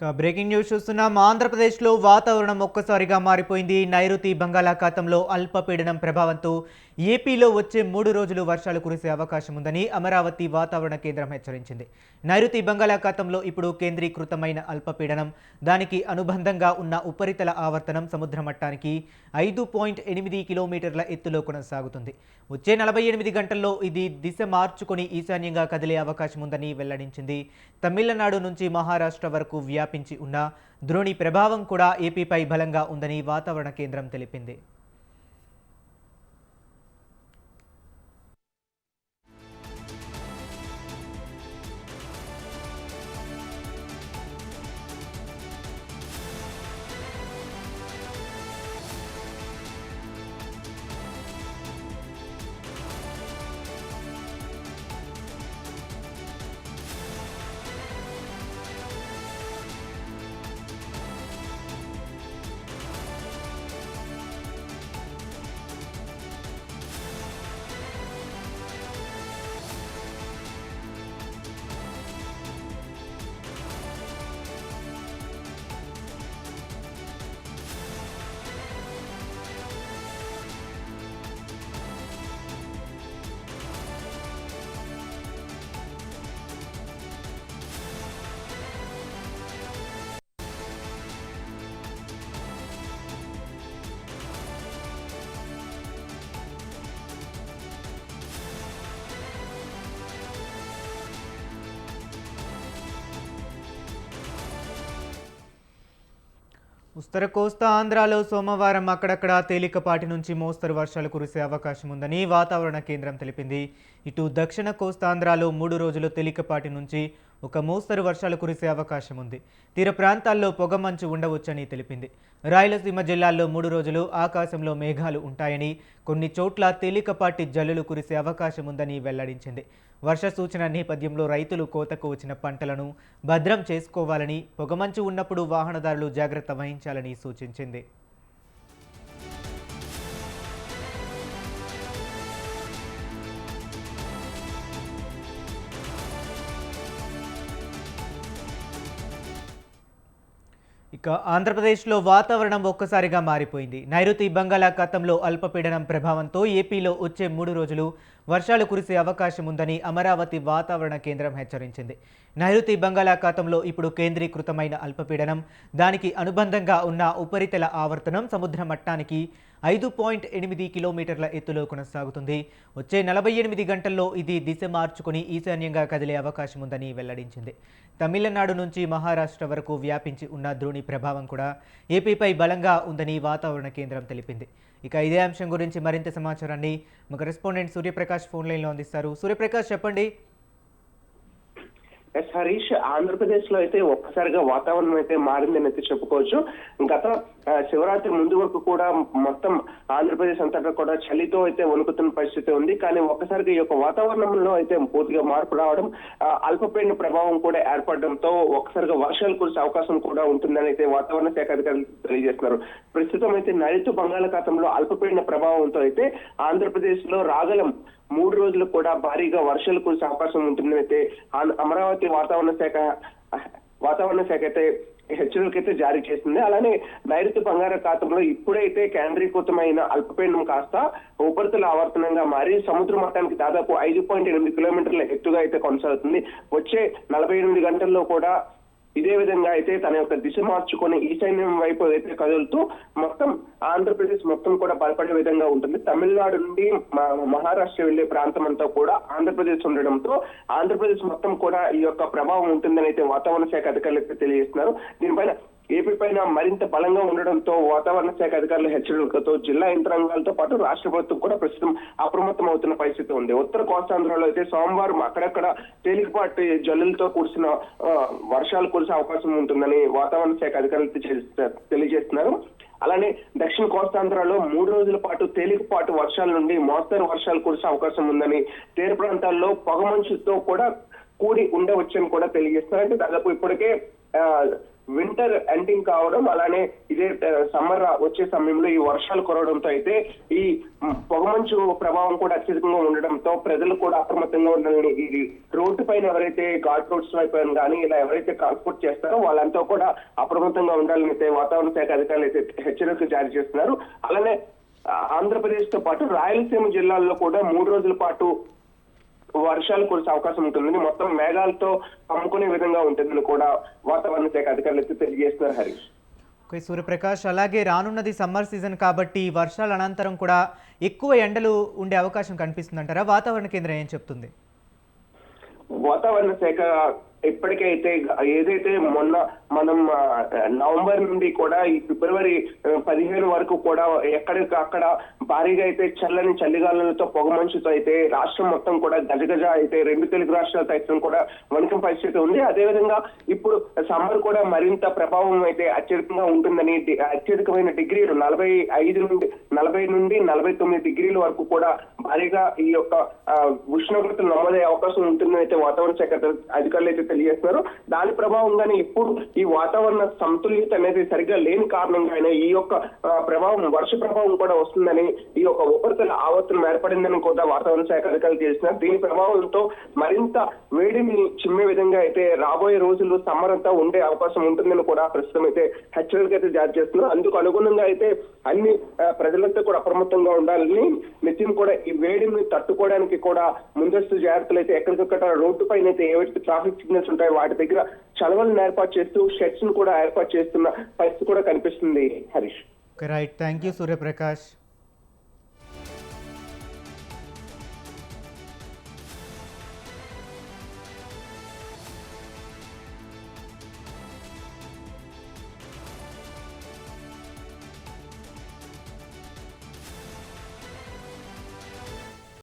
Breaking news చూస్తున్నాం. ఆంధ్రప్రదేశ్లో వాతావరణం ఒక్కసారిగా మారిపోయింది. నైరుతి బంగాళాఖాతంలో అల్పపీడనం ప్రభావంతో ఏపీలో వచ్చే 3 రోజులు వర్షాలు కురిసే అవకాశం ఉందని అమరావతి వాతావరణ కేంద్రం హెచ్చరించింది. నైరుతి బంగాళాఖాతంలో ఇప్పుడు కేంద్రీకృతమైన అల్పపీడనం, దానికి అనుబంధంగా ఉన్న ఉపరితల ఆవర్తనం సముద్ర మట్టానికి 5.8 కిలోమీటర్ల ఎత్తులో కొనసాగుతుంది. వచ్చే 48 గంటల్లో ఇది దిశ మార్చుకొని ఈశాన్యంగా కదిలే అవకాశం ఉందని వెల్లడించింది. తమిళనాడు నుంచి మహారాష్ట్ర వరకు వ్యాపించి ఉన్న ద్రోణి ప్రభావం కూడా ఏపీపై బలంగా ఉందని వాతావరణ కేంద్రం తెలిపింది. ఉత్తర కోస్తా ఆంధ్రాలో సోమవారం అక్కడక్కడ తేలికపాటి నుంచి మోస్తరు వర్షాలు కురిసే అవకాశం ఉందని వాతావరణ కేంద్రం తెలిపింది. ఇటు దక్షిణ కోస్తాంధ్రాలో 3 రోజులు తేలికపాటి నుంచి ఒక మోస్తరు వర్షాలు కురిసే అవకాశం ఉంది. తీర ప్రాంతాల్లో పొగమంచు ఉండవచ్చని తెలిపింది. రాయలసీమ జిల్లాల్లో 3 రోజులు ఆకాశంలో మేఘాలు ఉంటాయని, కొన్ని చోట్ల తేలికపాటి జల్లులు కురిసే అవకాశం ఉందని వెల్లడించింది. వర్ష సూచన నేపథ్యంలో రైతులు కోతకు వచ్చిన పంటలను భద్రం చేసుకోవాలని, పొగమంచు ఉన్నప్పుడు వాహనదారులు జాగ్రత్త వహించాలని సూచించింది. ఇక ఆంధ్రప్రదేశ్లో వాతావరణం ఒక్కసారిగా మారిపోయింది. నైరుతి బంగాళాఖాతంలో అల్పపీడనం ప్రభావంతో ఏపీలో వచ్చే 3 రోజులు వర్షాలు కురిసే అవకాశం ఉందని అమరావతి వాతావరణ కేంద్రం హెచ్చరించింది. నైరుతి బంగాళాఖాతంలో ఇప్పుడు కేంద్రీకృతమైన అల్పపీడనం, దానికి అనుబంధంగా ఉన్న ఉపరితల ఆవర్తనం సముద్ర మట్టానికి 5.8 కిలోమీటర్ల ఎత్తులో కొనసాగుతుంది. వచ్చే 48 గంటల్లో ఇది దిశ మార్చుకుని ఈశాన్యంగా కదిలే అవకాశం ఉందని వెల్లడించింది. తమిళనాడు నుంచి మహారాష్ట్ర వరకు వ్యాపించి ఉన్న ద్రోణి ప్రభావం కూడా ఏపీపై బలంగా ఉందని వాతావరణ కేంద్రం తెలిపింది. ఇక ఇదే అంశం గురించి మరింత సమాచారాన్ని మా కరెస్పాండెంట్ సూర్యప్రకాష్ ఫోన్ లైన్లో అందిస్తారు. సూర్యప్రకాష్, చెప్పండి. హరీష్, ఆంధ్రప్రదేశ్ లో అయితే ఒక్కసారిగా వాతావరణం అయితే మారిందని అయితే చెప్పుకోవచ్చు. గత శివరాత్రి ముందు వరకు కూడా మొత్తం ఆంధ్రప్రదేశ్ అంతటా కూడా చలితో అయితే వణుకుతున్న పరిస్థితి ఉంది. కానీ ఒక్కసారిగా ఈ యొక్క వాతావరణంలో అయితే పూర్తిగా మార్పు రావడం, అల్పపీడన ప్రభావం కూడా ఏర్పడడంతో ఒక్కసారిగా వర్షాలు కురిసే అవకాశం కూడా ఉంటుందని అయితే వాతావరణ శాఖ అధికారులు తెలియజేస్తున్నారు. ప్రస్తుతం అయితే నైరుతి బంగాళాఖాతంలో అల్పపీడన ప్రభావంతో అయితే ఆంధ్రప్రదేశ్ లో రాగలం 3 రోజులు కూడా భారీగా వర్షాలు కురిసే అవకాశం ఉంటుందని అయితే అమరావతి వాతావరణ శాఖ అయితే హెచ్చరికైతే జారీ చేసింది. అలానే నైరుతి బంగాళాఖాతంలో ఇప్పుడైతే కేంద్రీకృతమైన అల్పపీడనం కాస్త ఉపరితల ఆవర్తనంగా మారి సముద్ర మట్టానికి దాదాపు 5.8 కిలోమీటర్ల ఎత్తుగా అయితే కొనసాగుతుంది. వచ్చే 48 గంటల్లో కూడా ఇదే విధంగా అయితే తన యొక్క దిశ మార్చుకొని ఈశాన్యం వైపు అయితే కదులుతూ మొత్తం ఆంధ్రప్రదేశ్ మొత్తం కూడా బలపడే విధంగా ఉంటుంది. తమిళనాడు నుండి మహారాష్ట్ర వెళ్లే ప్రాంతం అంతా కూడా ఆంధ్రప్రదేశ్ ఉండడంతో ఆంధ్రప్రదేశ్ మొత్తం కూడా ఈ యొక్క ప్రభావం ఉంటుందని అయితే వాతావరణ శాఖ అధికారులు అయితే తెలియజేస్తున్నారు. దీనిపైన ఏపీ పైన మరింత బలంగా ఉండడంతో వాతావరణ శాఖ అధికారుల హెచ్చరికలతో జిల్లా యంత్రాంగాలతో పాటు రాష్ట్ర ప్రభుత్వం కూడా ప్రస్తుతం అప్రమత్తం అవుతున్న పరిస్థితి ఉంది. ఉత్తర కోస్తాంధ్రలో అయితే సోమవారం అక్కడక్కడ తేలికపాటి జల్లులతో కురిసిన వర్షాలు కురిసే అవకాశం ఉంటుందని వాతావరణ శాఖ అధికారులు తెలియజేస్తున్నారు. అలానే దక్షిణ కోస్తాంధ్రలో 3 రోజుల పాటు తేలికపాటి వర్షాల నుండి మోస్తరు వర్షాలు కురిసే అవకాశం ఉందని, తీర ప్రాంతాల్లో పొగమంచుతో కూడా కూడి ఉండవచ్చని కూడా తెలియజేస్తున్నారు. అంటే దాదాపు ఇప్పటికే వింటర్ ఎండింగ్ కావడం, అలానే ఇదే సమ్మర్ వచ్చే సమయంలో ఈ వర్షాలు కురవడంతో అయితే ఈ పొగమంచు ప్రభావం కూడా అత్యధికంగా ఉండడంతో ప్రజలు కూడా అప్రమత్తంగా ఉండాలని, ఈ రోడ్డు పైన ఎవరైతే ఘాట్ రోడ్స్ వైపు కానీ ఇలా ఎవరైతే ట్రాన్స్పోర్ట్ చేస్తారో వాళ్ళంతా కూడా అప్రమత్తంగా ఉండాలని అయితే వాతావరణ శాఖ అధికారులు అయితే హెచ్చరికలు జారీ చేస్తున్నారు. అలానే ఆంధ్రప్రదేశ్ తో పాటు రాయలసీమ జిల్లాల్లో కూడా 3 రోజుల పాటు వర్షాలు కురిసే అవకాశం ఉంటుందని, మొత్తం మేఘాలతో కమ్ముకునే విధంగా ఉంటుందని కూడా వాతావరణ శాఖ అధికారులు అయితే తెలియజేస్తున్నారు హరీష్. ఓకే సూర్యప్రకాష్, అలాగే రానున్నది సమ్మర్ సీజన్ కాబట్టి వర్షాల అనంతరం కూడా ఎక్కువ ఎండలు ఉండే అవకాశం కనిపిస్తుందంటారా? వాతావరణ కేంద్రం ఏం చెప్తుంది? వాతావరణ శాఖ ఇప్పటికైతే ఏదైతే మొన్న మనం నవంబర్ నుండి కూడా ఈ ఫిబ్రవరి 15 వరకు కూడా ఎక్కడికక్కడ భారీగా అయితే చల్లని చలిగాలులతో పొగమంచుతో అయితే రాష్ట్రం మొత్తం కూడా గజగజ అయితే 2 తెలుగు రాష్ట్రాల సైతం కూడా వణికిన పరిస్థితి ఉంది. అదేవిధంగా ఇప్పుడు సమ్మర్ కూడా మరింత ప్రభావం అయితే అత్యధికంగా ఉంటుందని, అత్యధికమైన డిగ్రీలు 40 నుండి 49 డిగ్రీల వరకు కూడా భారీగా ఈ యొక్క ఉష్ణోగ్రతలు నమోదయ్యే అవకాశం ఉంటుందని అయితే వాతావరణ శాఖ అధికారులు అయితే తెలియజేస్తున్నారు. దాని ప్రభావంగానే ఇప్పుడు ఈ వాతావరణ సమతుల్యత అనేది సరిగ్గా లేని కారణంగానే ఈ యొక్క ప్రభావం, వర్ష ప్రభావం కూడా వస్తుందని, ఈ యొక్క ఉపరితల ఆవర్తనం ఏర్పడిందని కూడా వాతావరణ శాఖ అధికారులు చేస్తున్నారు. దీని ప్రభావంతో మరింత వేడిని చిమ్మే విధంగా అయితే రాబోయే రోజుల్లో సమ్మర్ అంతా ఉండే అవకాశం ఉంటుందని కూడా ప్రస్తుతం అయితే హెచ్చరికలు అయితే జారీ చేస్తున్నారు. అందుకు అనుగుణంగా అయితే అన్ని ప్రజలంతా కూడా అప్రమత్తంగా ఉండాలని, నిత్యం కూడా ఈ వేడిని తట్టుకోవడానికి కూడా ముందస్తు జాగ్రత్తలు అయితే ఎక్కడికక్కడ రోడ్డు పైన అయితే ఏవైతే ట్రాఫిక్ సిగ్నల్స్ ఉంటాయో వాటి దగ్గర చలవలను ఏర్పాటు చేస్తూ షెడ్స్ ను కూడా ఏర్పాటు చేస్తున్న పరిస్థితి కూడా కనిపిస్తుంది Harish. Okay right, thank you Suryaprakash.